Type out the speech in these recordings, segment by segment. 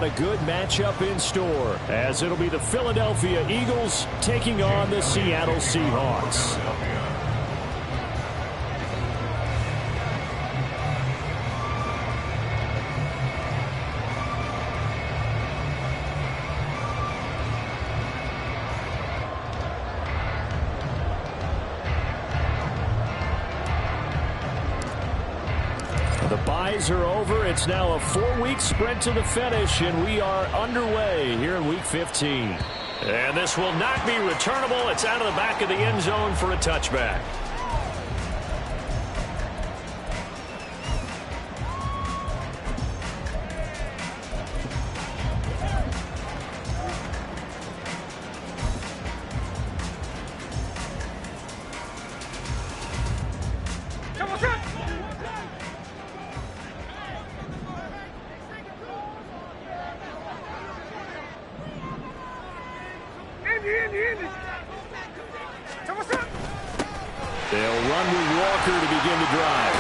A good matchup in store, as it'll be the Philadelphia Eagles taking on the Seattle Seahawks. The byes are over. It's now a 4-week sprint to the finish, and we are underway here in Week 15. And this will not be returnable. It's out of the back of the end zone for a touchback. They'll run with Walker to begin the drive.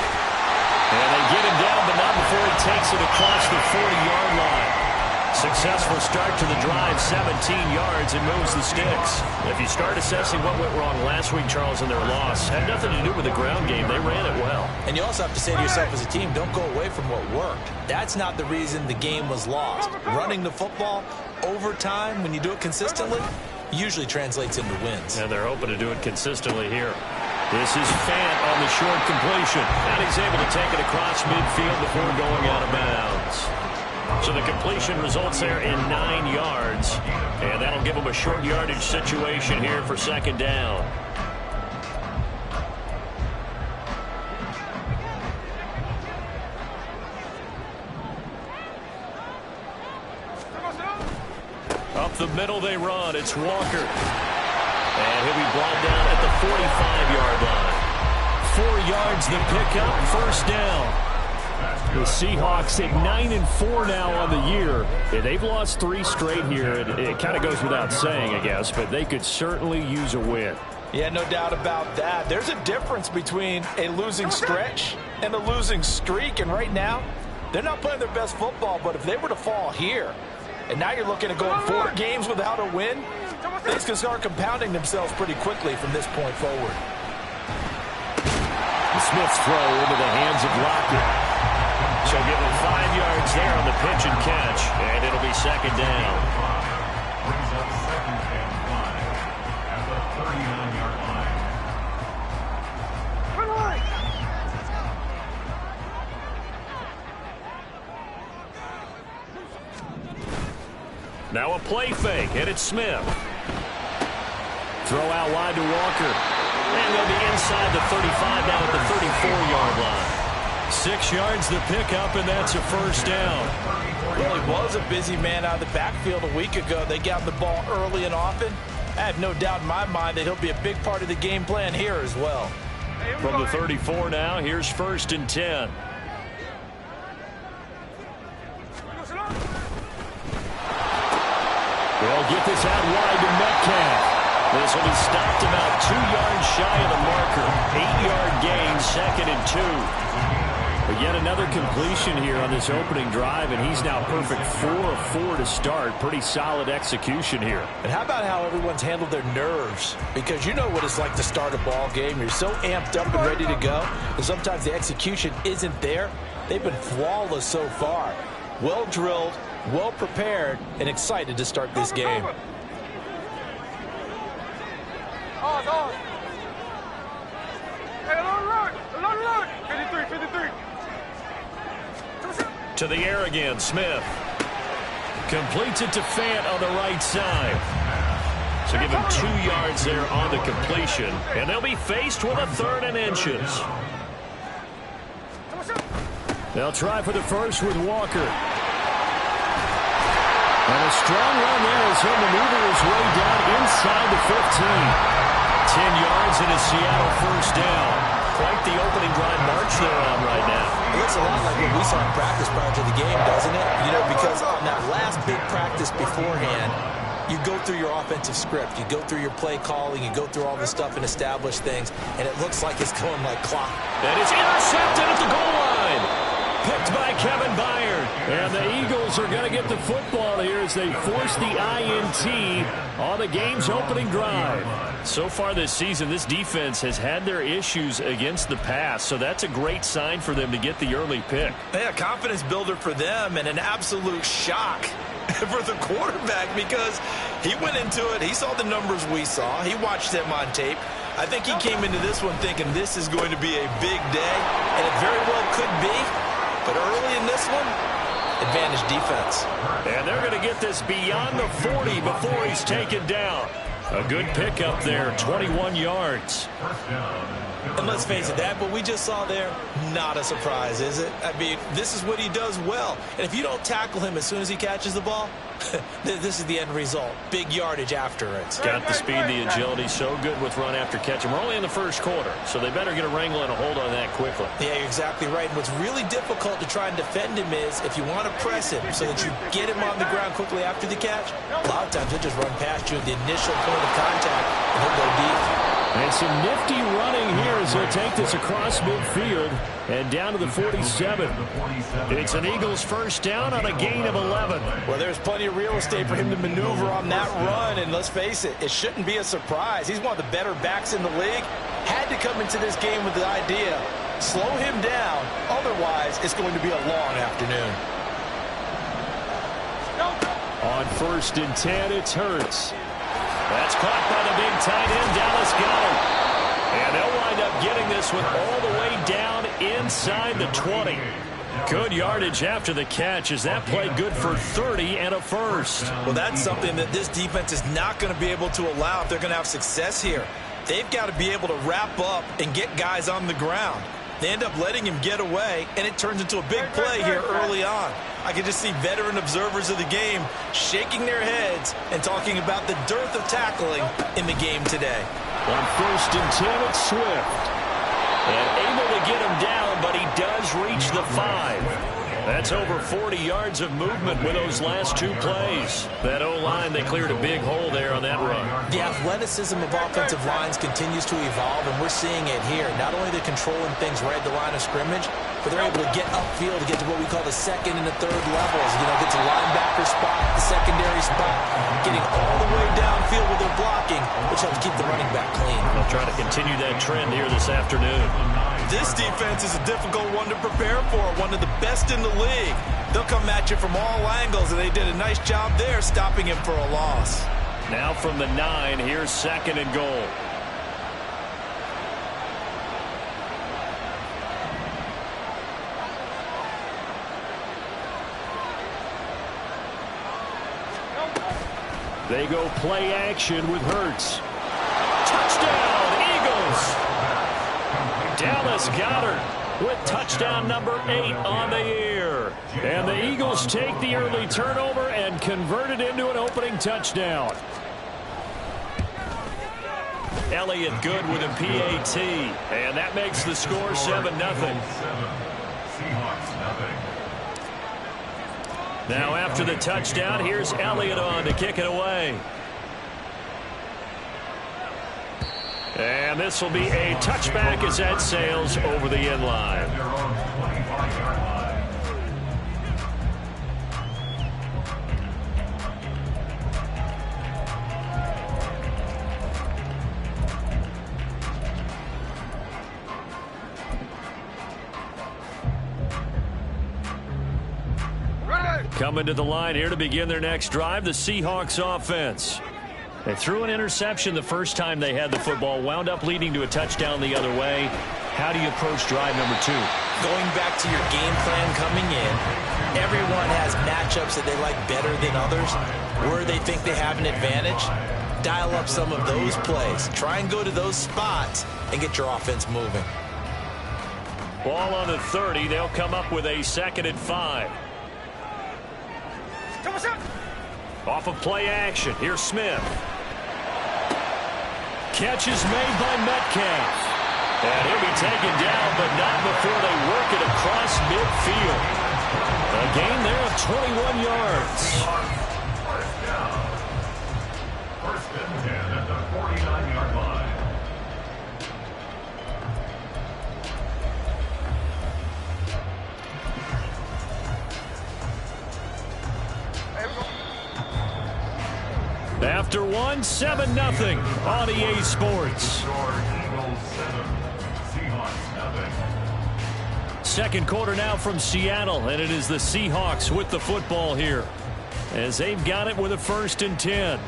And they get him down, but not before he takes it across the 40-yard line. Successful start to the drive, 17 yards, and moves the sticks. If you start assessing what went wrong last week, Charles, in their loss, had nothing to do with the ground game. They ran it well. And you also have to say to yourself as a team, don't go away from what worked. That's not the reason the game was lost. Running the football over time, when you do it consistently, usually translates into wins. And they're hoping to do it consistently here. This is Fant on the short completion. And he's able to take it across midfield before going out of bounds. So the completion results there in 9 yards. And that'll give him a short yardage situation here for second down. Up the middle they run. It's Walker. And he'll be brought down at the 45-yard line. 4 yards the pickup, first down. The Seahawks at 9-4 now on the year. Yeah, they've lost 3 straight here. It kind of goes without saying, I guess, but they could certainly use a win. Yeah, no doubt about that. There's a difference between a losing stretch and a losing streak, and right now, they're not playing their best football, but if they were to fall here, and now you're looking at going 4 games without a win, things can start compounding themselves pretty quickly from this point forward. The Smith's throw into the hands of Lockett. So give him 5 yards there on the pitch and catch, and it'll be second down. Brings up second and 5 at the 39-yard line. Now a play fake, and it's Smith. Throw out wide to Walker. And they'll be inside the 35 now at the 34-yard line. 6 yards the pickup, and that's a first down. Well, he was a busy man out of the backfield a week ago. They got the ball early and often. I have no doubt in my mind that he'll be a big part of the game plan here as well. From the 34 now, here's first and 10. They'll get this out wide to Metcalf. This will be stopped about 2 yards shy of the marker. 8-yard gain, second and 2. But yet another completion here on this opening drive, and he's now perfect 4 of 4 to start. Pretty solid execution here. And how about how everyone's handled their nerves? Because you know what it's like to start a ball game. You're so amped up and ready to go, and sometimes the execution isn't there. They've been flawless so far. Well drilled, well prepared, and excited to start this game. To the air again, Smith. Completes it to Fant on the right side. So give him 2 yards there on the completion. And they'll be faced with a 3rd and inches. They'll try for the first with Walker. And a strong run there as he'll maneuver his way down inside the 15. 10 yards and a Seattle first down. Quite the opening drive march they're on right now. It looks a lot like what we saw in practice prior to the game, doesn't it? You know, because on that last big practice beforehand, you go through your offensive script, you go through your play calling, you go through all the stuff and establish things, and it looks like it's going like clock. And it's intercepted at the goal line. Picked by Kevin Byard. And the Eagles are going to get the football here as they force the INT on the game's opening drive. So far this season, this defense has had their issues against the pass, so that's a great sign for them to get the early pick. Yeah, confidence builder for them and an absolute shock for the quarterback because he went into it. He saw the numbers we saw. He watched them on tape. I think he came into this one thinking this is going to be a big day, and it very well could be. But early in this one, advantage defense. And they're going to get this beyond the 40 before he's taken down. A good pickup there, 21 yards. And let's face it, that what we just saw there, not a surprise, is it? I mean, this is what he does well. And if you don't tackle him as soon as he catches the ball, this is the end result. Big yardage after it. Got the speed, the agility, so good with run after catch. And we're only in the first quarter, so they better get a wrangle and a hold on that quickly. Yeah, you're exactly right. And what's really difficult to try and defend him is if you want to press him so that you get him on the ground quickly after the catch, a lot of times he'll just run past you at the initial point of contact and he'll go deep. And some nifty running here as they'll take this across midfield and down to the 47. It's an Eagles first down on a gain of 11. Well, there's plenty of real estate for him to maneuver on that run, and let's face it, it shouldn't be a surprise. He's one of the better backs in the league. Had to come into this game with the idea, slow him down, otherwise it's going to be a long afternoon. On 1st and 10, it's Hurts. That's caught by the big tight end, Dallas Goedert. And they'll wind up getting this one all the way down inside the 20. Good yardage after the catch as that play good for 30 and a first. Well, that's something that this defense is not going to be able to allow if they're going to have success here. They've got to be able to wrap up and get guys on the ground. They end up letting him get away, and it turns into a big play here early on. I can just see veteran observers of the game shaking their heads and talking about the dearth of tackling in the game today. On 1st and 10, it's Swift. And able to get him down, but he does reach the 5. That's over 40 yards of movement with those last two plays. That O-line, they cleared a big hole there on that run. The athleticism of offensive lines continues to evolve, and we're seeing it here. Not only they're controlling things right at the line of scrimmage, but they're able to get upfield to get to what we call the second and the third levels. You know, get to linebacker spot, the secondary spot, getting all the way downfield with their blocking, which helps keep the running back clean. They'll try to continue that trend here this afternoon. This defense is a difficult one to prepare for, one of the best in the league. They'll come at you from all angles, and they did a nice job there stopping him for a loss. Now from the 9, here's 2nd and goal. They go play action with Hurts. Touchdown, Eagles! Dallas Goedert with touchdown number 8 on the year. And the Eagles take the early turnover and convert it into an opening touchdown. Elliott good with a PAT. And that makes the score 7-0. Now after the touchdown, here's Elliott on to kick it away. And this will be a touchback as that sails over the end line. Coming to the line here to begin their next drive, the Seahawks offense. They threw an interception the first time they had the football, wound up leading to a touchdown the other way. How do you approach drive number 2? Going back to your game plan coming in, everyone has matchups that they like better than others, where they think they have an advantage. Dial up some of those plays. Try and go to those spots and get your offense moving. Ball on the 30. They'll come up with a 2nd and 5. Off of play action. Here's Smith. Catch is made by Metcalf. And he'll be taken down, but not before they work it across midfield. A gain there of 21 yards. First and 10 at the 49-yard line. After one, 7-0 on EA Sports. Eagles 7, Seahawks nothing. Second quarter now from Seattle, and it is the Seahawks with the football here as they've got it with a 1st and 10.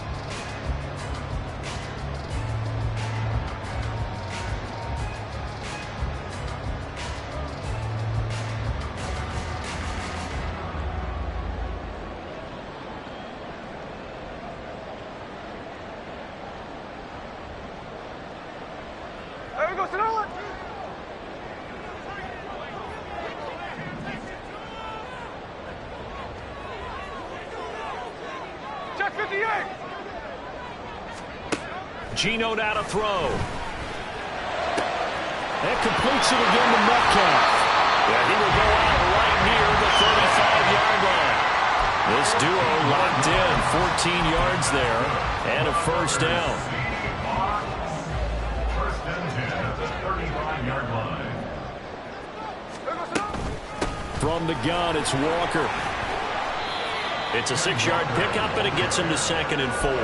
Geno now to throw. That completes it again to Metcalf. Yeah, he will go out right near the 35-yard line. This duo locked in, 14 yards there, and a 1st down. 1st and 10 at the 35-yard line. From the gun, it's Walker. It's a 6-yard pickup, and it gets him to 2nd and 4.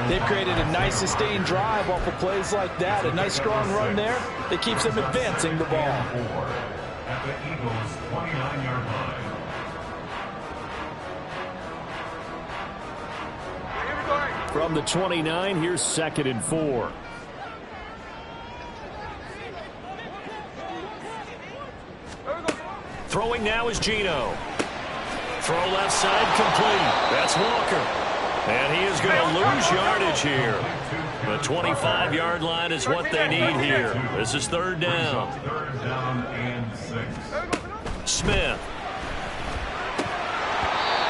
They've created a nice sustained drive off of plays like that. A nice strong run there that keeps them advancing the ball. At the Eagles' 29-yard line. From the 29, here's 2nd and 4. Throwing now is Geno. Throw left side complete. That's Walker. And he is going to lose yardage here. The 25-yard line is what they need here. This is 3rd down. 3rd down and 6. Smith.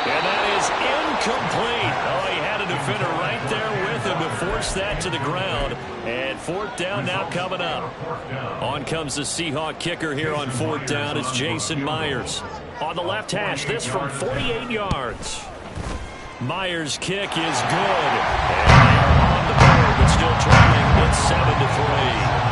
And that is incomplete. Oh, he had a defender right there with him to force that to the ground. And 4th down now coming up. On comes the Seahawk kicker here on 4th down. It's Jason Myers. On the left hash, this from 48 yards. Myers' kick is good. And they are on the board, but still trailing. It's 7-3.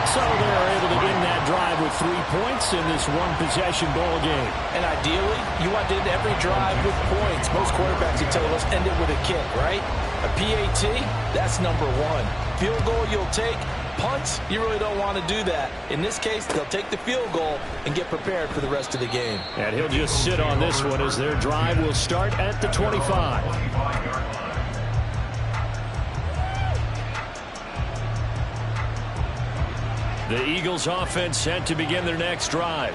So they're able to end that drive with 3 points in this one-possession ball game. And ideally, you want to end every drive with points. Most quarterbacks, you tell us, end it with a kick, right? A PAT, that's number 1. Field goal you'll take. Punts, you really don't want to do that. In this case, they'll take the field goal and get prepared for the rest of the game. And he'll just sit on this one as their drive will start at the 25. The Eagles offense set to begin their next drive.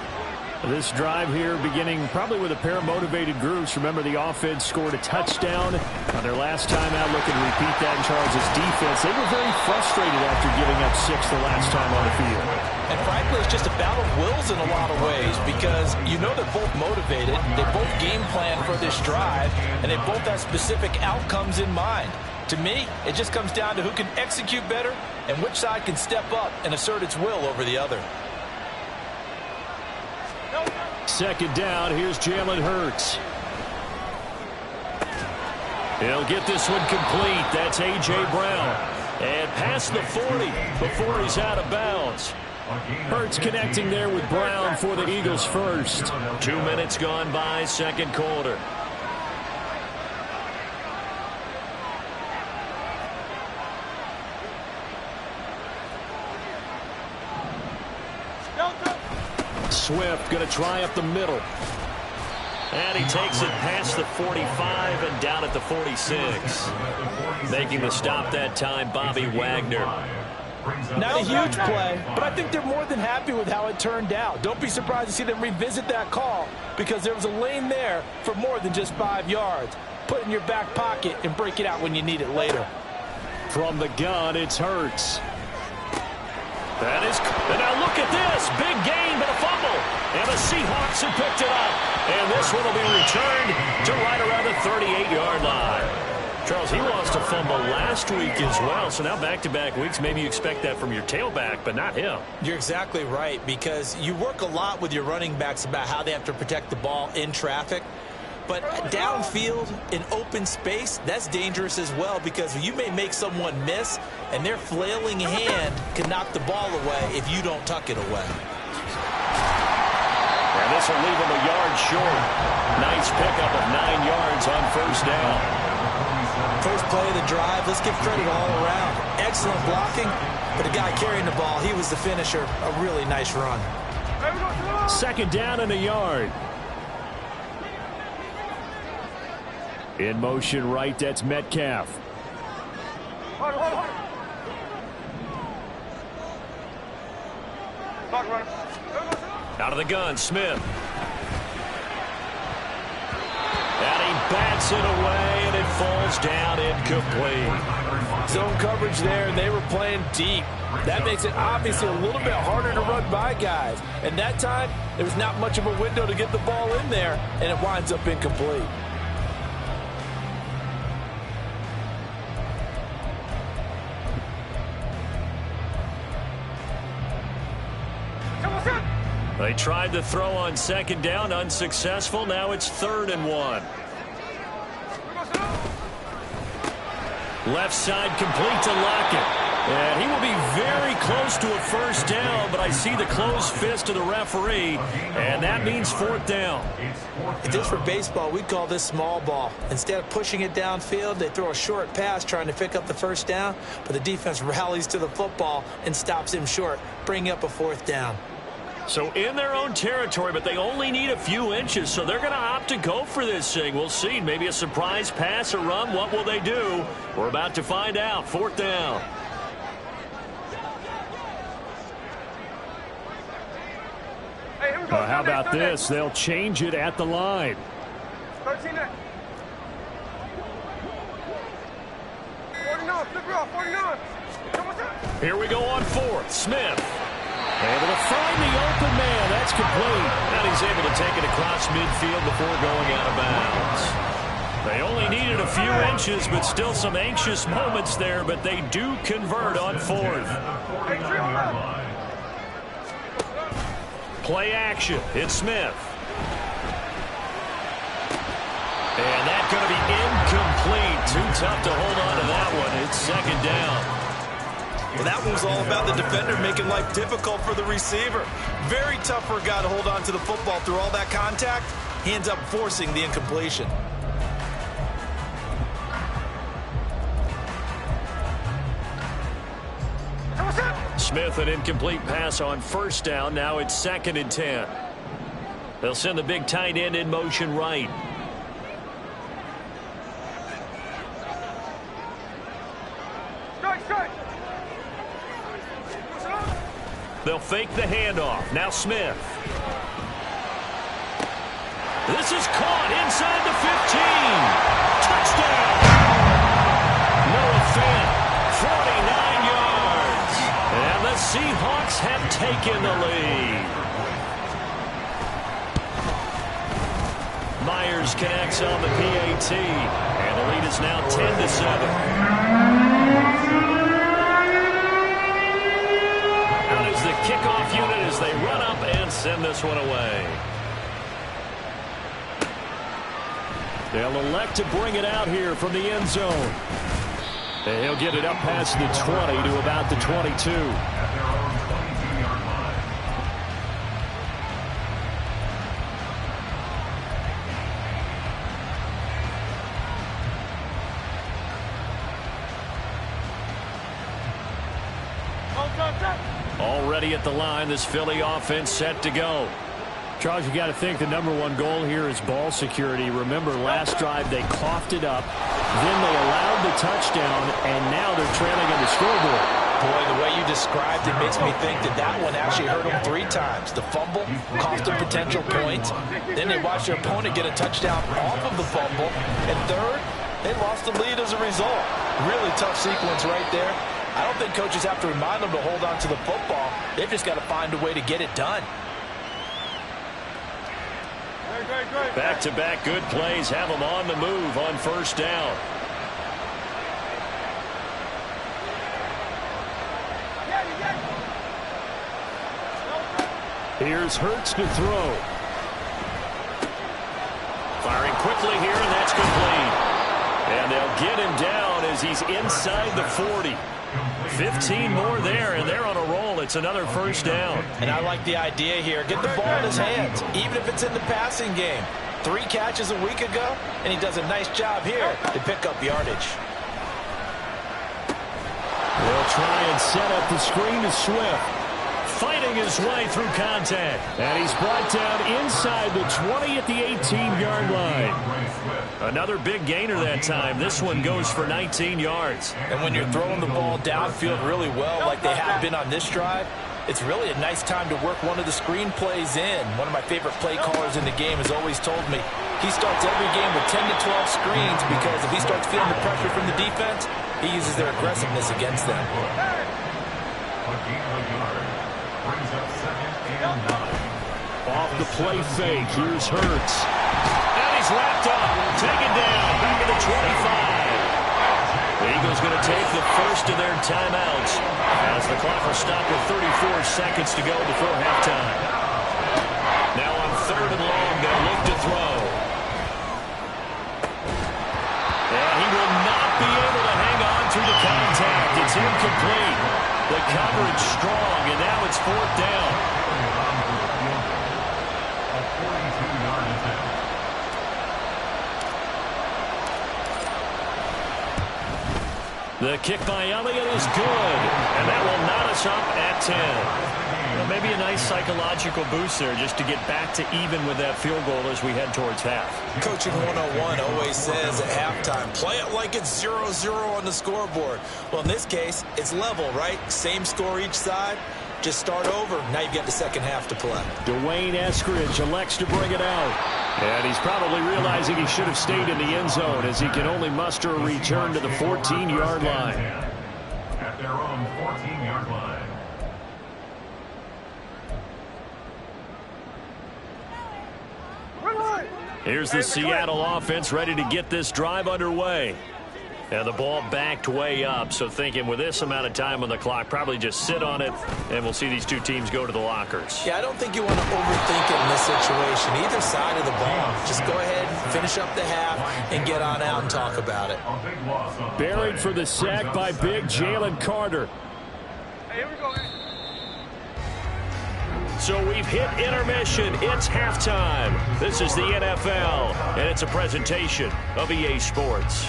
This drive here beginning probably with a pair of motivated groups. Remember, the offense scored a touchdown on their last time out. Looking to repeat that in Charles' defense. They were very frustrated after giving up 6 the last time on the field. And frankly, it's just a battle of wills in a lot of ways because you know they're both motivated. They both game plan for this drive, and they both have specific outcomes in mind. To me, it just comes down to who can execute better and which side can step up and assert its will over the other. 2nd down, here's Jalen Hurts. He'll get this one complete. That's A.J. Brown. And past the 40 before he's out of bounds. Hurts connecting there with Brown for the Eagles first. 2 minutes gone by, 2nd quarter. Swift going to try up the middle. And he takes it past the 45 and down at the 46. Making the stop that time, Bobby Wagner. Not a huge play, but I think they're more than happy with how it turned out. Don't be surprised to see them revisit that call because there was a lane there for more than just 5 yards. Put it in your back pocket and break it out when you need it later. From the gun, it's Hurts. That is, and now look at this. Big gain, but a fumble. And the Seahawks have picked it up. And this one will be returned to right around the 38-yard line. Charles, he lost a fumble last week as well. So now back-to-back weeks, maybe you expect that from your tailback, but not him. You're exactly right because you work a lot with your running backs about how they have to protect the ball in traffic. But downfield, in open space, that's dangerous as well because you may make someone miss, and their flailing hand can knock the ball away if you don't tuck it away. And this will leave him a yard short. Nice pickup of 9 yards on 1st down. First play of the drive, let's give credit all around. Excellent blocking, but the guy carrying the ball, he was the finisher. A really nice run. Second down and a yard. In motion right, that's Metcalf. Out of the gun, Smith. And he bats it away, and it falls down incomplete. Zone coverage there, and they were playing deep. That makes it obviously a little bit harder to run by guys. And that time, there was not much of a window to get the ball in there, and it winds up incomplete. They tried to throw on second down, unsuccessful. Now it's 3rd and 1. Left side complete to Lockett. And he will be very close to a first down, but I see the closed fist of the referee, and that means 4th down. If this were baseball, we'd call this small ball. Instead of pushing it downfield, they throw a short pass trying to pick up the first down, but the defense rallies to the football and stops him short, bringing up a 4th down. So in their own territory, but they only need a few inches, so they're going to opt to go for this thing. We'll see. Maybe a surprise pass or run. What will they do? We're about to find out. 4th down. How about this? They'll change it at the line. 49, flip it off, 49. Here we go on 4th. Smith. Able to find the open man. That's complete. And he's able to take it across midfield before going out of bounds. They only needed a few inches, but still some anxious moments there, but they do convert on 4th. Play action. It's Smith. And that's going to be incomplete. Too tough to hold on to that one. It's 2nd down. Well, that one was all about the defender making life difficult for the receiver. Very tough for a guy to hold on to the football through all that contact. He ends up forcing the incompletion. Smith, an incomplete pass on 1st down. Now it's 2nd and 10. They'll send the big tight end in motion right. They'll fake the handoff. Now Smith. This is caught inside the 15. Touchdown. Noah Fant, 49 yards. And the Seahawks have taken the lead. Myers connects on the PAT. And the lead is now 10-7. The kickoff unit as they run up and send this one away. They'll elect to bring it out here from the end zone. And he'll get it up past the 20 to about the 22. Already at the line, this Philly offense set to go. Charles, you got to think the #1 goal here is ball security. Remember, last drive they coughed it up, then they allowed the touchdown, and now they're trailing in the scoreboard. Boy, the way you described it makes me think that that one actually hurt them 3 times. The fumble cost them potential points. Then they watched their opponent get a touchdown off of the fumble. And third, they lost the lead as a result. Really tough sequence right there. I don't think coaches have to remind them to hold on to the football. They've just got to find a way to get it done. Back-to-back good plays have them on the move on 1st down. Here's Hurts to throw. Firing quickly here, and that's complete. And they'll get him down as he's inside the 40. 15 more there, and they're on a roll. It's another first down. And I like the idea here. Get the ball in his hands, even if it's in the passing game. 3 catches a week ago, and he does a nice job here to pick up yardage. They'll try and set up the screen to Swift. Fighting his way through contact. And he's brought down inside the 20 at the 18-yard line. Another big gainer that time. This one goes for 19 yards. And when you're throwing the ball downfield really well like they have been on this drive, it's really a nice time to work one of the screen plays in. One of my favorite play callers in the game has always told me he starts every game with 10 to 12 screens because if he starts feeling the pressure from the defense, he uses their aggressiveness against them. Off the play fake, here's Hurts. And he's wrapped up, taken down, back at the 25. The Eagles going to take the first of their timeouts as the clock will stop with 34 seconds to go before halftime. Now on 3rd and long, going to look to throw. And he will not be able to hang on through the contact. It's incomplete. The coverage strong, and now it's 4th down. The kick by Elliott is good, and that will knot us up at 10. Well, maybe a nice psychological boost there just to get back to even with that field goal as we head towards half. Coaching 101 always says at halftime, play it like it's 0-0 on the scoreboard. Well, in this case, it's level, right? Same score each side. Just start over. Now you've got the second half to play. Dwayne Eskridge elects to bring it out. And he's probably realizing he should have stayed in the end zone as he can only muster a return to the 14-yard line. At their own 14-yard line. Here's the Seattle offense ready to get this drive underway. And the ball backed way up, so thinking with this amount of time on the clock, probably just sit on it, and we'll see these two teams go to the lockers. Yeah, I don't think you want to overthink it in this situation. Either side of the ball. Just go ahead, finish up the half, and get on out and talk about it. Buried for the sack by big Jalen Carter. Hey, here we go. So we've hit intermission. It's halftime. This is the NFL, and it's a presentation of EA Sports.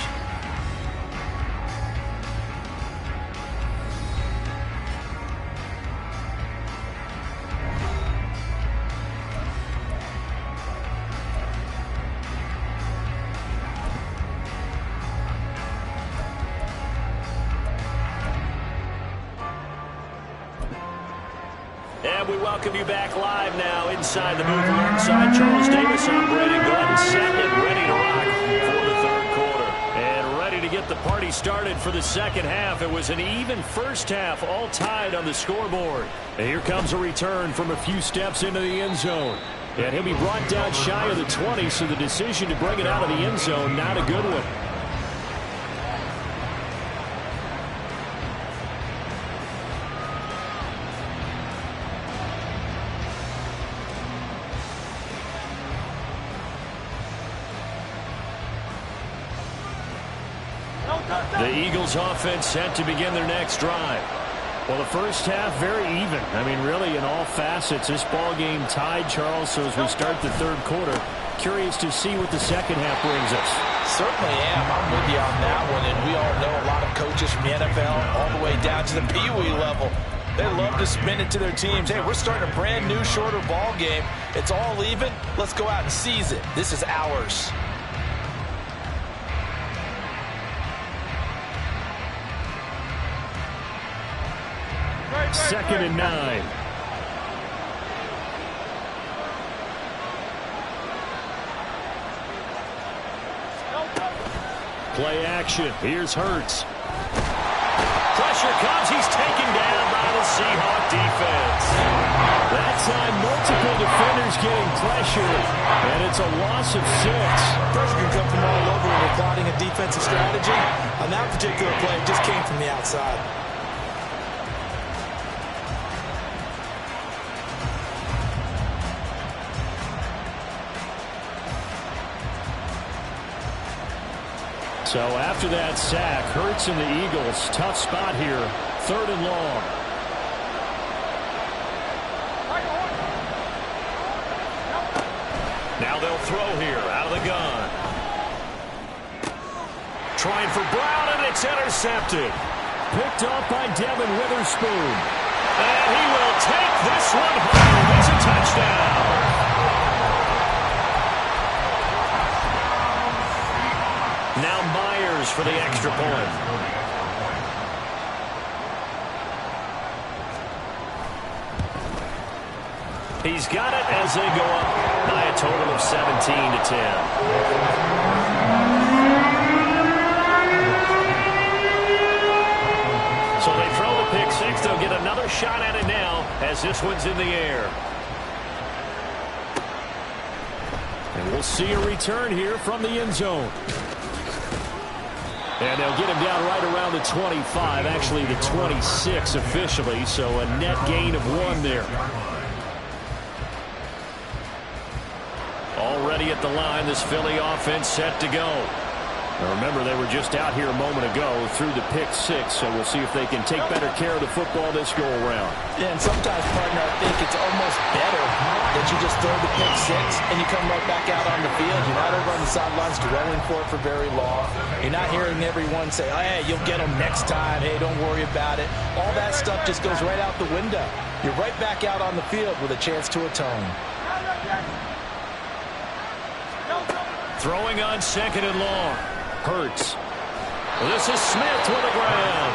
And we welcome you back live now inside the booth alongside Charles Davis. I'm Brady Glenn, set and ready to rock for the 3rd quarter. And ready to get the party started for the second half. It was an even first half, all tied on the scoreboard. And here comes a return from a few steps into the end zone. And he'll be brought down shy of the 20, so the decision to bring it out of the end zone, not a good one. The Eagles offense set to begin their next drive. Well, the first half, very even. I mean, really, in all facets, this ball game tied, Charles. So as we start the 3rd quarter, curious to see what the second half brings us. Certainly am. I'm with you on that one. And we all know a lot of coaches from the NFL all the way down to the Pee-wee level. They love to spin it to their teams. Hey, we're starting a brand new, shorter ball game. It's all even. Let's go out and seize it. This is ours. Second and 9. Play action. Here's Hurts. Pressure comes. He's taken down by the Seahawk defense. That time, multiple defenders getting pressure, and it's a loss of 6. Pressure can come from all over when we're plotting a defensive strategy. On that particular play, it just came from the outside. So after that sack, Hurts and the Eagles, tough spot here, 3rd and long. Now they'll throw here out of the gun. Trying for Brown, and it's intercepted. Picked up by Devin Witherspoon. And he will take this one home. It's a touchdown. Now Myers for the extra point. He's got it as they go up by a total of 17-10. So they throw the pick six. They'll get another shot at it now as this one's in the air. And we'll see a return here from the end zone. And they'll get him down right around the 25, actually the 26 officially, so a net gain of 1 there. Already at the line, this Philly offense set to go. Now remember, they were just out here a moment ago through the pick six, so we'll see if they can take better care of the football this go-around. Yeah, and sometimes, partner, I think it's almost better that you just throw the pick six and you come right back out on the field. You're not over on the sidelines dwelling for it for very long. You're not hearing everyone say, oh, hey, you'll get them next time. Hey, don't worry about it. All that stuff just goes right out the window. You're right back out on the field with a chance to atone. Throwing on 2nd and long. Hurts. This is Smith with the ground.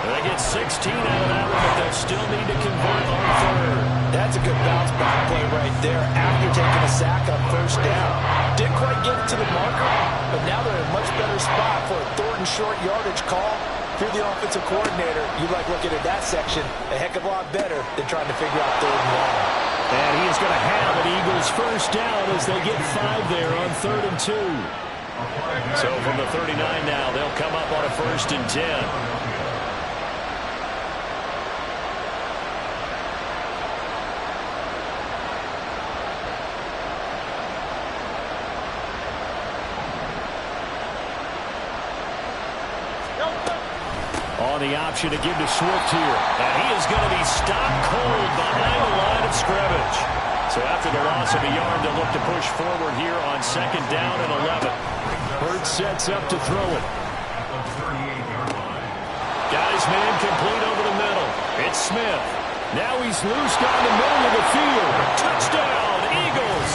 They get 16 out of that one, but they'll still need to convert on 3rd. That's a good bounce back play right there after taking a sack on 1st down. Didn't quite get it to the marker, but now they're in a much better spot for a 3rd and short yardage call. If you're the offensive coordinator, you like looking at that section a heck of a lot better than trying to figure out 3rd and long. And he is going to have an Eagles 1st down as they get 5 there on 3rd and 2. So from the 39 now, they'll come up on a 1st and 10. On the option to give to Swift here. And he is going to be stopped cold behind the line of scrimmage. So after the loss of a yard, they'll look to push forward here on 2nd down and 11. Hurts sets up to throw it. Got his man complete over the middle. It's Smith. Now he's loose down the middle of the field. Touchdown, Eagles.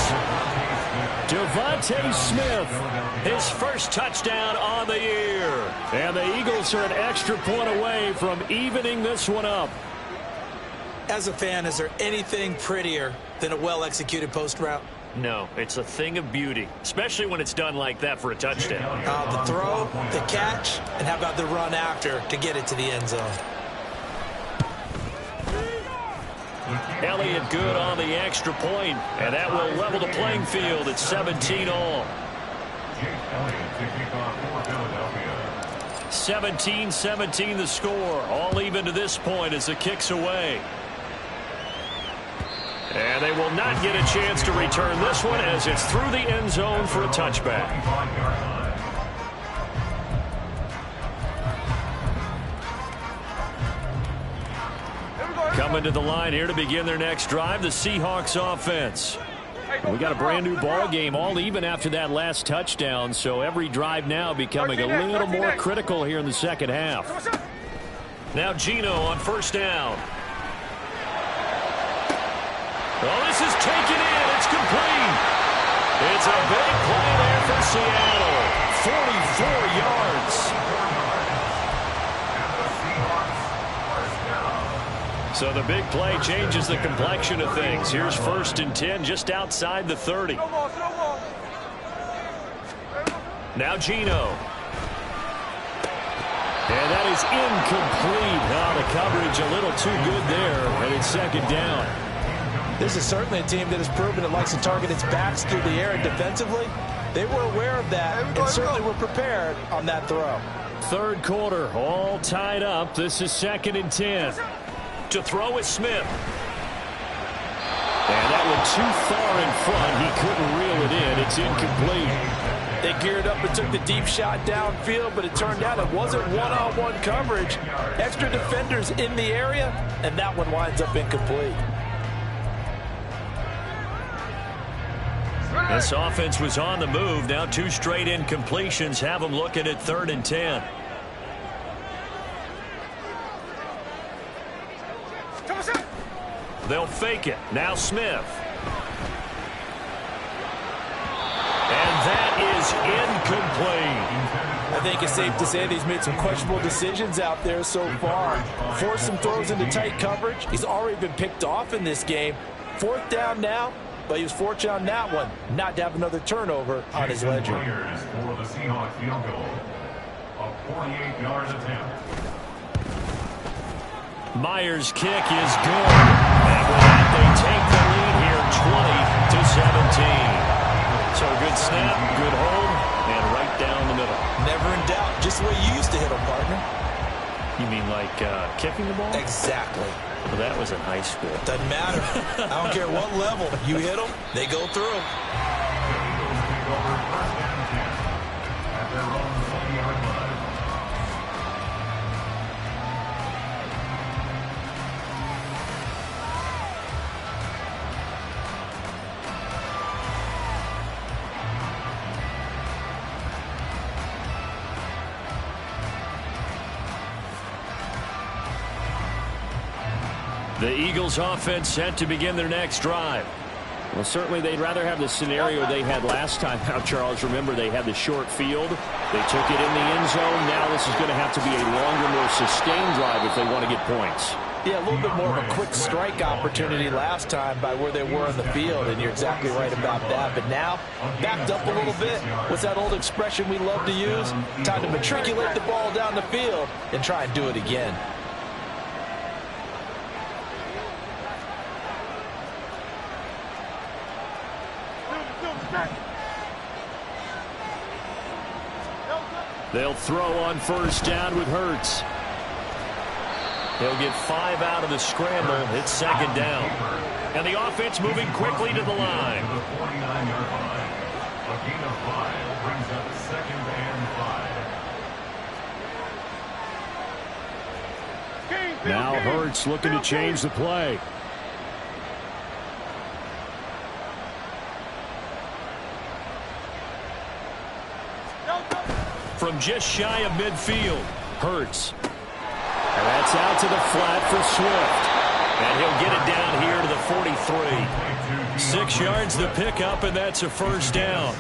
Devontae Smith. His first touchdown on the year. And the Eagles are an extra point away from evening this one up. As a fan, is there anything prettier than a well-executed post route? No, it's a thing of beauty, especially when it's done like that for a touchdown. The throw, the catch, and how about the run after to get it to the end zone? Elliott good on the extra point, and that will level the playing field at 17 all. 17-17 the score, all even to this point as the kick's away. And they will not get a chance to return this one as it's through the end zone for a touchback. Coming to the line here to begin their next drive, the Seahawks offense. We got a brand new ball game, all even after that last touchdown, so every drive now becoming a little more critical here in the second half. Now Geno on 1st down. Oh, this is taken in. It's complete. It's a big play there for Seattle. 44 yards. So the big play changes the complexion of things. Here's 1st and 10 just outside the 30. Now Geno. And that is incomplete. The coverage a little too good there, and it's 2nd down. This is certainly a team that has proven it likes to target its backs through the air, and defensively, they were aware of that and certainly were prepared on that throw. 3rd quarter, all tied up. This is 2nd and 10. To throw is Smith. And that one too far in front. He couldn't reel it in. It's incomplete. They geared up and took the deep shot downfield, but it turned out it wasn't one-on-one coverage. Extra defenders in the area, and that one winds up incomplete. This offense was on the move. Now 2 straight incompletions have them looking at 3rd and 10. They'll fake it. Now Smith. And that is incomplete. I think it's safe to say that he's made some questionable decisions out there so far. Forced some throws into tight coverage. He's already been picked off in this game. 4th down now, but he was fortunate on that one not to have another turnover on his ledger. For the Seahawks field goal, a 48-yard attempt. Myers' kick is good. And with that, they take the lead here 20-17. So a good snap, good hold, and right down the middle. Never in doubt. Just the way you used to hit them, partner. You mean like kicking the ball? Exactly. Well, that was in high school. Doesn't matter. I don't care what level. You hit them, they go through. Eagles take over 1st and 10 at their own 20-yard line. The Eagles offense set to begin their next drive. Well, certainly they'd rather have the scenario they had last time out, Charles. Remember, they had the short field. They took it in the end zone. Now this is going to have to be a longer, more sustained drive if they want to get points. Yeah, a little bit more of a quick strike opportunity last time by where they were on the field, and you're exactly right about that. But now, backed up a little bit. What's that old expression we love to use? Time to matriculate the ball down the field and try and do it again. They'll throw on 1st down with Hurts. He'll get 5 out of the scramble. It's 2nd down. And the offense moving quickly to the line. The 49-yard line. A gain of 5 brings up 2nd and 5. Now Hurts looking to change the play. From just shy of midfield, Hurts. And that's out to the flat for Swift. And he'll get it down here to the 43. 6 yards the pickup, and that's a 1st down.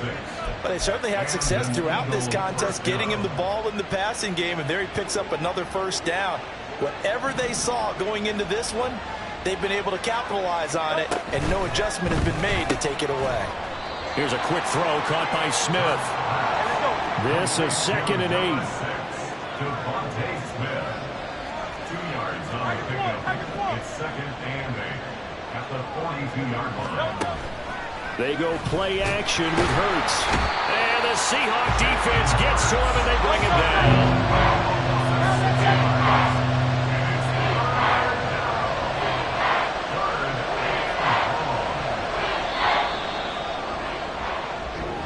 But they certainly had success throughout this contest, getting him the ball in the passing game, and there he picks up another 1st down. Whatever they saw going into this one, they've been able to capitalize on it, and no adjustment has been made to take it away. Here's a quick throw caught by Smith. This is 2nd and 8. Devontae Smith. 2 yards on the pickup. It's 2nd and 8 at the 42-yard line. They go play action with Hurts. And the Seahawk defense gets to him, and they bring him down.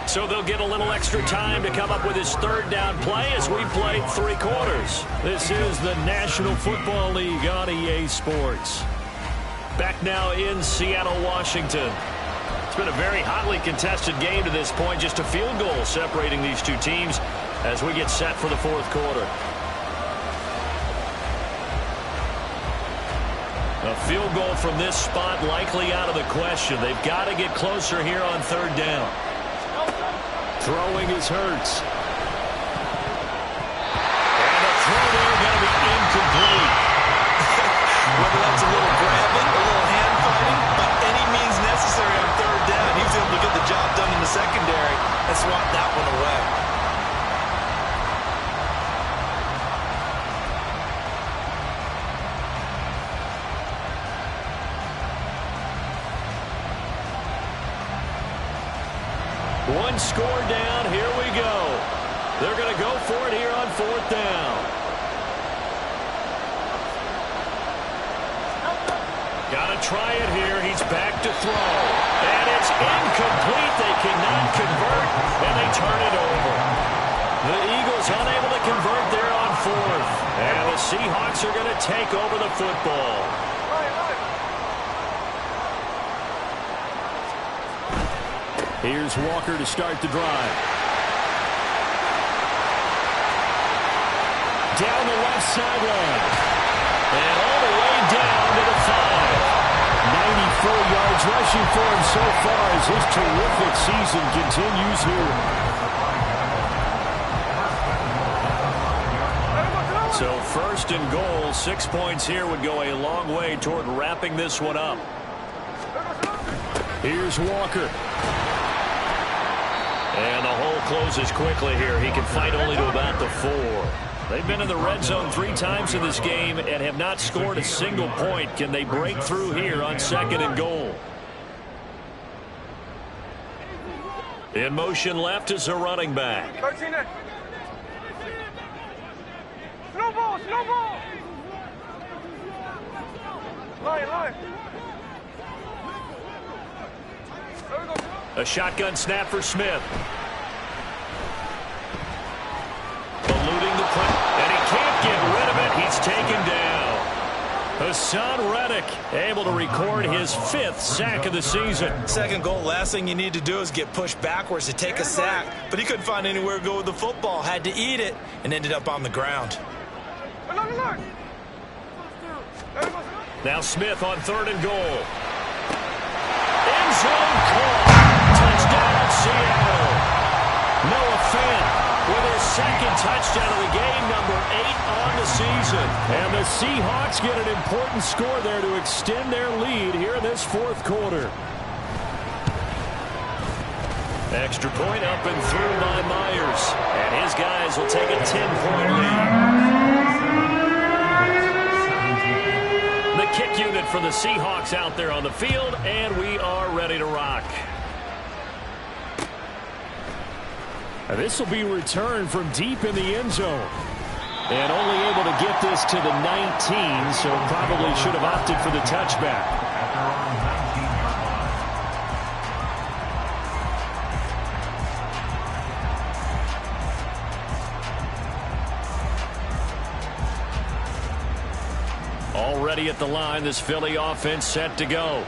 So they'll get a little extra time to come up with his 3rd down play as we played 3 quarters. This is the National Football League on EA Sports. Back now in Seattle, Washington. It's been a very hotly contested game to this point. Just a field goal separating these two teams as we get set for the 4th quarter. A field goal from this spot likely out of the question. They've got to get closer here on 3rd down. Throwing is Hurts. And the throw there going to be incomplete. Whether that's a little grabbing, a little hand fighting, by any means necessary on 3rd down, he was able to get the job done in the secondary and swat that one away. One score down. Here we go. They're going to go for it here on 4th down. Got to try it here. He's back to throw. And it's incomplete. They cannot convert, and they turn it over. The Eagles unable to convert there on fourth. And the Seahawks are going to take over the football. Here's Walker to start the drive. Down the left sideline. And all the way down to the 5. 94 yards rushing for him so far as his terrific season continues here. So first and goal, 6 points here would go a long way toward wrapping this one up. Here's Walker. And the hole closes quickly here. He can fight only to about the 4. They've been in the red zone 3 times in this game and have not scored a single point. Can they break through here on second and goal? In motion left is a running back. Slow ball, slow ball. Line. A shotgun snap for Smith. Eluding the pressure, and he can't get rid of it. He's taken down. Hassan Reddick able to record his 5th sack of the season. Second goal, last thing you need to do is get pushed backwards to take a sack. But he couldn't find anywhere to go with the football. Had to eat it and ended up on the ground. Now Smith on 3rd and goal. End zone call. Touchdown, Seattle. Noah Fant with his 2nd touchdown of the game, number 8 on the season. And the Seahawks get an important score there to extend their lead here in this 4th quarter. Extra point up and through by Myers. And his guys will take a 10-point lead. The kick unit for the Seahawks out there on the field, and we are ready to rock. This will be returned from deep in the end zone. And only able to get this to the 19, so probably should have opted for the touchback. Already at the line, this Philly offense set to go.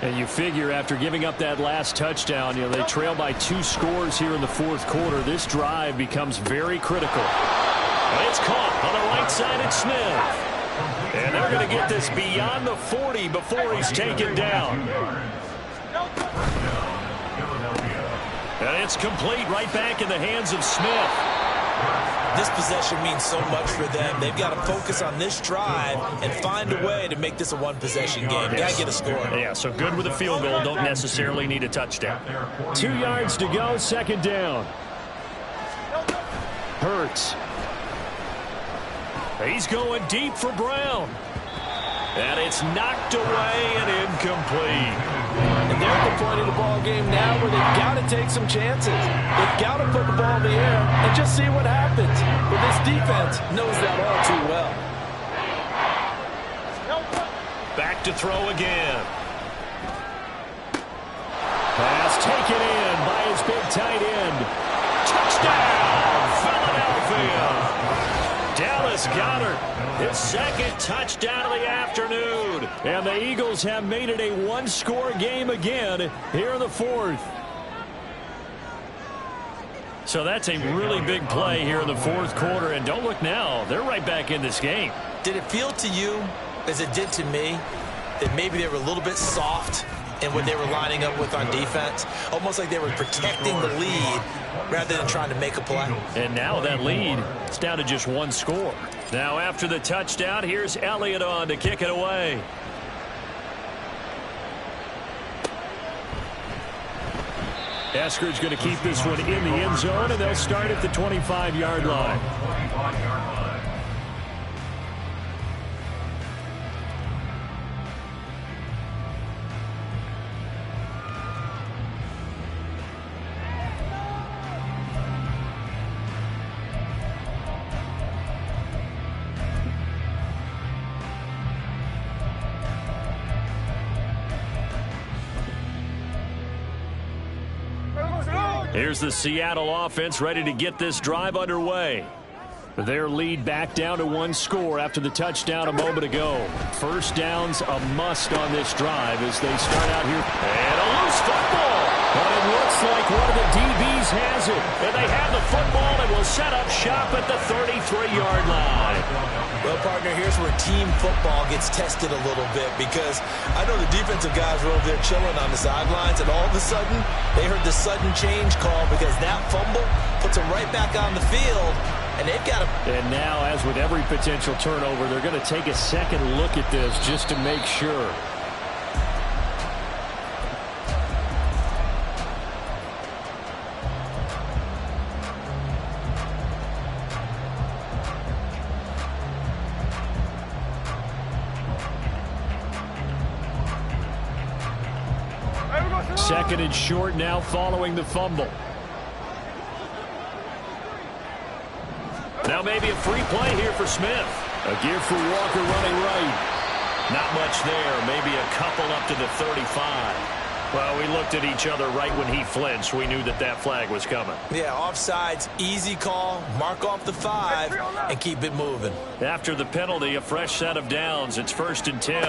And you figure after giving up that last touchdown, they trail by 2 scores here in the 4th quarter. This drive becomes very critical. And it's caught on the right side at Smith. And they're going to get this beyond the 40 before he's taken down. And it's complete right back in the hands of Smith. This possession means so much for them. They've got to focus on this drive and find a way to make this a one-possession game. Got to get a score. Yeah, so good with a field goal. Don't necessarily need a touchdown. 2 yards to go, 2nd down. Hurts. He's going deep for Brown. And it's knocked away and incomplete. And they're at the point of the ball game now where they've got to take some chances. They've got to put the ball in the air and just see what happens. But this defense knows that all too well. Back to throw again. Pass taken in by his big tight end. Touchdown, Philadelphia. Dallas Goedert, his 2nd touchdown of the afternoon. And the Eagles have made it a 1-score game again here in the 4th. So that's a really big play here in the 4th quarter. And don't look now, they're right back in this game. Did it feel to you, as it did to me, that maybe they were a little bit soft in what they were lining up with on defense? Almost like they were protecting the lead rather than trying to make a play. And now that lead, it's down to just 1 score. Now after the touchdown, here's Elliott on to kick it away. Eskridge going to keep this one in the end zone, and they'll start at the 25-yard line. Here's the Seattle offense ready to get this drive underway. Their lead back down to one score after the touchdown a moment ago. First down's a must on this drive as they start out here. And a loose football. But it looks like one of the DBs has it. And they have the football and will set up shop at the 33-yard line. Well, partner, here's where team football gets tested a little bit because I know the defensive guys were over there chilling on the sidelines, and all of a sudden they heard the sudden change call because that fumble puts them right back on the field. And they've got to. And now, as with every potential turnover, they're going to take a second look at this just to make sure. Second and short now following the fumble. Now maybe a free play here for Smith. A give for Walker running right. Not much there. Maybe a couple up to the 35. Well, we looked at each other right when he flinched. We knew that that flag was coming. Yeah, offsides, easy call. Mark off the 5 and keep it moving. After the penalty, a fresh set of downs. It's 1st and 10.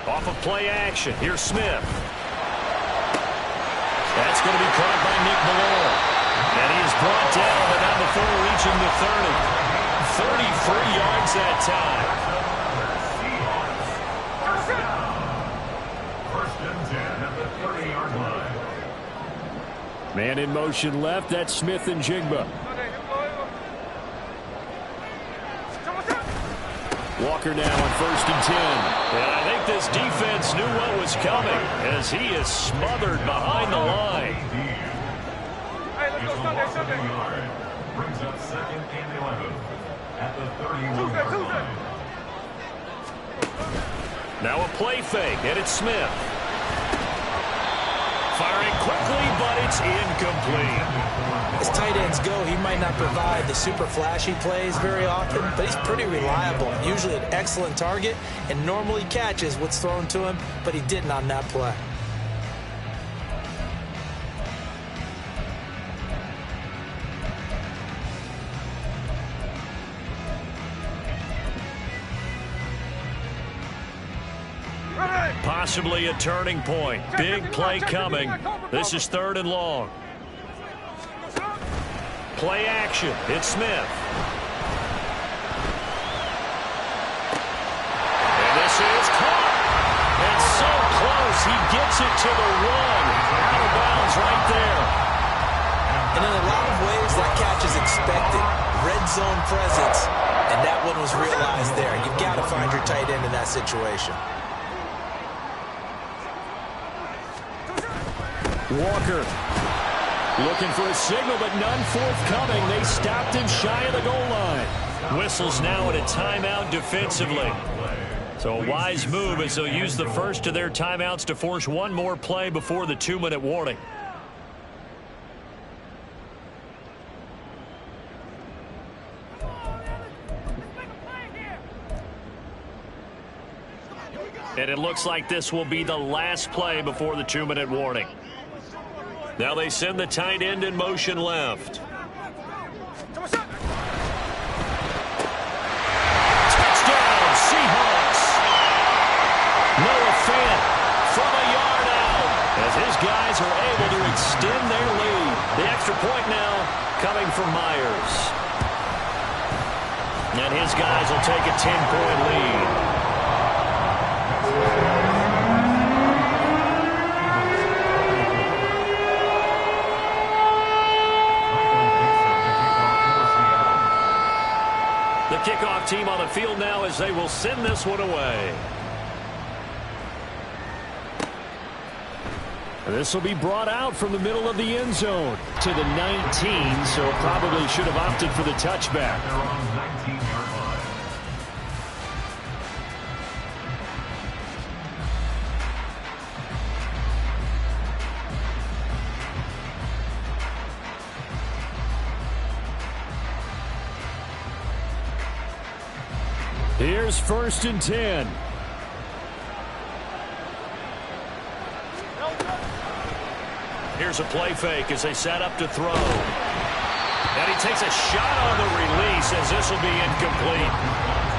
Off of play action. Here's Smith. That's going to be caught by Nick Ballore. And he is brought down, but not before reaching the 30. 33 yards that time. First and 10 at the 30-yard line. Man in motion left. That's Smith and Jigba. Walker now on 1st and 10. And I think this defense knew what was coming as he is smothered behind the line. Brings up 2nd and 11 at the 31-yard line. Now a play fake, and it's Smith. Firing quickly, but it's incomplete. As tight ends go, he might not provide the super flashy plays very often, but he's pretty reliable. Usually an excellent target, and normally catches what's thrown to him, but he didn't on that play. Possibly a turning point. Big play coming. This is 3rd and long. Play action. It's Smith. And this is caught. It's so close. He gets it to the 1. Out of bounds right there. And in a lot of ways, that catch is expected. Red zone presence. And that one was realized there. You've got to find your tight end in that situation. Walker looking for a signal, but none forthcoming. They stopped him shy of the goal line. Whistles now at a timeout defensively. So a wise move as they'll use the first of their timeouts to force one more play before the 2-minute warning. And it looks like this will be the last play before the 2-minute warning. Now they send the tight end in motion left. Touchdown, Seahawks. Noah Fant from a yard out as his guys are able to extend their lead. The extra point now coming from Myers. And his guys will take a 10-point lead. The kickoff team on the field now as they will send this one away. This will be brought out from the middle of the end zone to the 19, so probably should have opted for the touchback. They're on 19-yard line. Here's 1st and 10. Here's a play fake as they set up to throw. And he takes a shot on the release as this will be incomplete.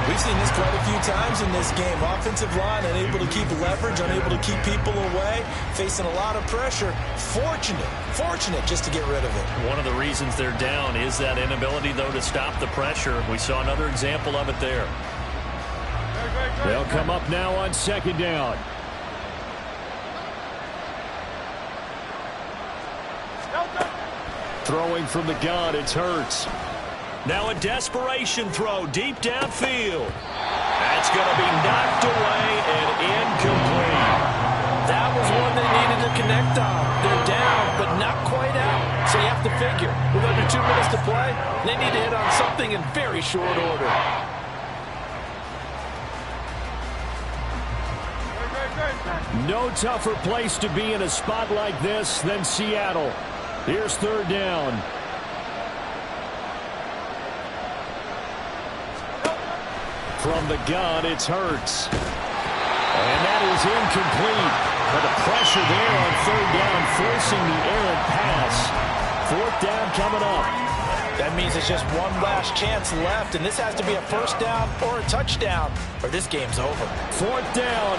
We've seen this quite a few times in this game. Offensive line unable to keep leverage, unable to keep people away, facing a lot of pressure. Fortunate just to get rid of it. One of the reasons they're down is that inability, though, to stop the pressure. We saw another example of it there. They'll come up now on second down. Throwing from the gun, it's Hurts. Now a desperation throw deep downfield. That's going to be knocked away and incomplete. That was one they needed to connect on. They're down, but not quite out. So you have to figure, with under 2 minutes to play, they need to hit on something in very short order. No tougher place to be in a spot like this than Seattle. Here's third down. From the gun, it's Hurts. And that is incomplete. But the pressure there on third down, forcing the errant pass. Fourth down coming up. That means it's just one last chance left, and this has to be a first down or a touchdown, or this game's over. Fourth down,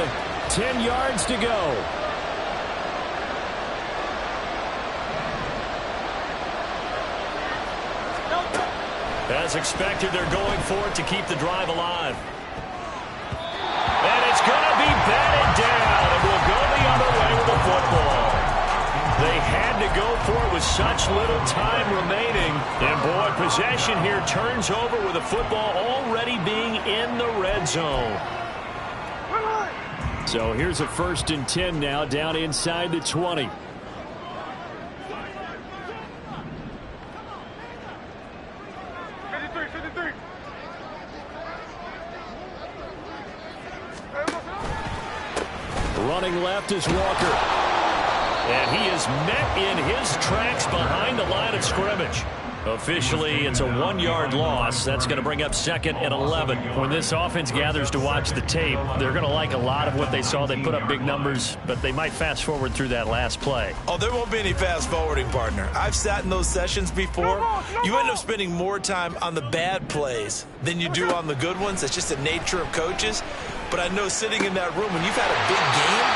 10 yards to go. As expected, they're going for it to keep the drive alive. And it's going to be batted down, and we'll go the other way with the football. They had to go for it with such little time remaining. And, boy, possession here turns over with the football already being in the red zone. So here's a 1st and 10 now, down inside the 20. Running left is Walker. And he is met in his tracks behind the line of scrimmage. Officially, it's a 1-yard loss. That's going to bring up 2nd and 11. When this offense gathers to watch the tape, they're going to like a lot of what they saw. They put up big numbers, but they might fast forward through that last play. Oh, there won't be any fast forwarding, partner. I've sat in those sessions before. You end up spending more time on the bad plays than you do on the good ones. It's just the nature of coaches. But I know sitting in that room, when you've had a big game,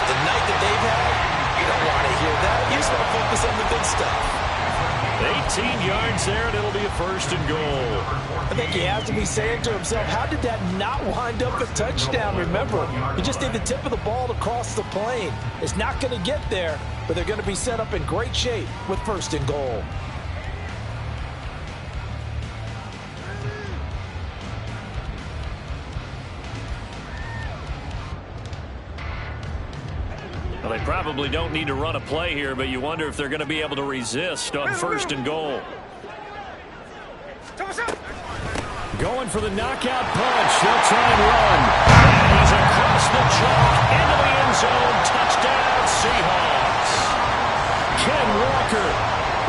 the night that they've had, you don't want to hear that. You just want to focus on the good stuff. 18 yards there, and it'll be a 1st and goal. I think he has to be saying to himself, how did that not wind up a touchdown? Remember, he just did the tip of the ball to cross the plane. It's not going to get there, but they're going to be set up in great shape with 1st and goal. Well, they probably don't need to run a play here, but you wonder if they're going to be able to resist on 1st and goal. Going for the knockout punch. They'll try and run. And he's across the chalk into the end zone. Touchdown, Seahawks. Ken Walker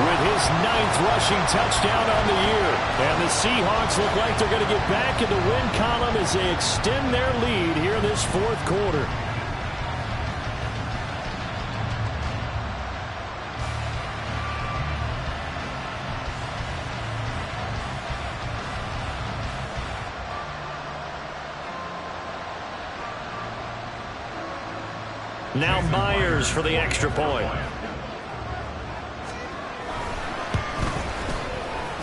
with his 9th rushing touchdown on the year. And the Seahawks look like they're going to get back in the win column as they extend their lead here in this 4th quarter. Now Myers for the extra point.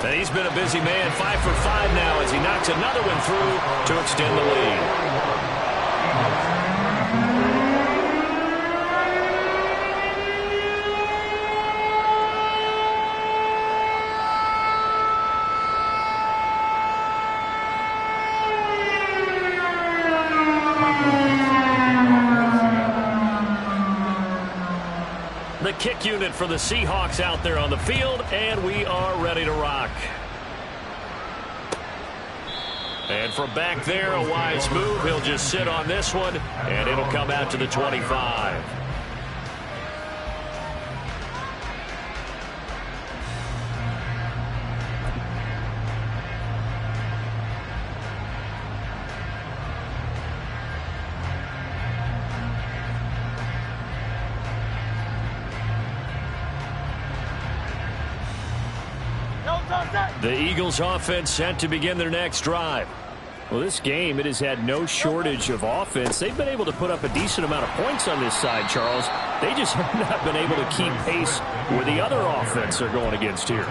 And he's been a busy man, 5 for 5 now as he knocks another one through to extend the lead. The kick unit for the Seahawks out there on the field, and we are ready to rock. And from back there, a wise move. He'll just sit on this one, and it'll come out to the 25. The Eagles offense set to begin their next drive. Well, this game, it has had no shortage of offense. They've been able to put up a decent amount of points on this side, Charles. They just have not been able to keep pace where the other offense are going against here.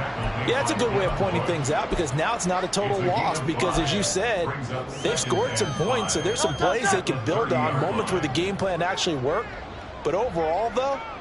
Yeah, it's a good way of pointing things out because now it's not a total loss because, as you said, they've scored some points, so there's some plays they can build on, moments where the game plan actually worked. But overall, though,